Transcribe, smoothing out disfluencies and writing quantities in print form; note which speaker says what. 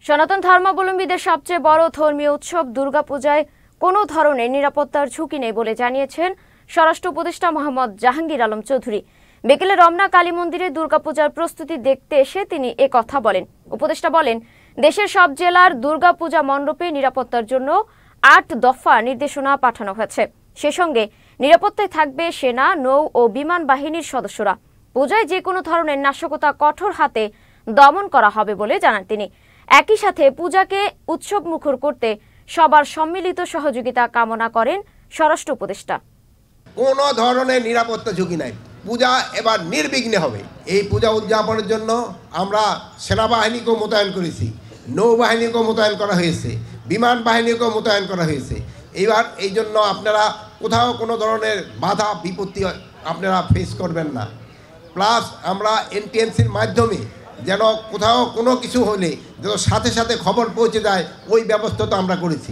Speaker 1: সনাতন ধর্মাবলম্বীদের সবচেয়ে বড় ধর্মীয় উৎসব দুর্গাপূজায় কোনো ধরনের নিরাপত্তার ঝুঁকি নেই বলে জানিয়েছেন স্বরাষ্ট্র উপদেষ্টা মোহাম্মদ জাহাঙ্গীর আলম চৌধুরী। বিকেলে রমনা কালী মন্দিরে দুর্গাপূজার প্রস্তুতি দেখতে এসে তিনি কথা বলেন। উপদেষ্টা বলেন, দেশের সব জেলার দুর্গাপূজা মণ্ডপে নিরাপত্তার জন্য ৮ দফা নির্দেশনা পাঠানো হয়েছে। সে সঙ্গে নিরাপত্তায় থাকবে সেনা, নৌ ও বিমান বাহিনীর সদস্যরা। পূজায় যে কোনো ধরনের নাশকতা কঠোর হাতে দমন করা হবে বলে জানান তিনি। একই সাথে পূজাকে উৎসব মুখর করতে সবার সম্মিলিত সহযোগিতা কামনা করেন স্বরাষ্ট্র উপদেষ্টা।
Speaker 2: কোনো ধরনের নিরাপত্তা ঝুঁকি নাই, পূজা এবার নির্বিঘ্নে হবে। এই পূজা উদযাপনের জন্য আমরা সেনাবাহিনীকেও মোতায়েন করেছি, নৌবাহিনীকেও মোতায়েন করা হয়েছে, বিমান বাহিনীকেও মোতায়েন করা হয়েছে। এবার এই জন্য আপনারা কোথাও কোনো ধরনের বাধা বিপত্তি আপনারা ফেস করবেন না। প্লাস আমরা এনটিএনসির মাধ্যমে যেন কোথাও কোনো কিছু হলে যেন সাথে সাথে খবর পৌঁছে যায়, ওই ব্যবস্থা তো আমরা করেছি।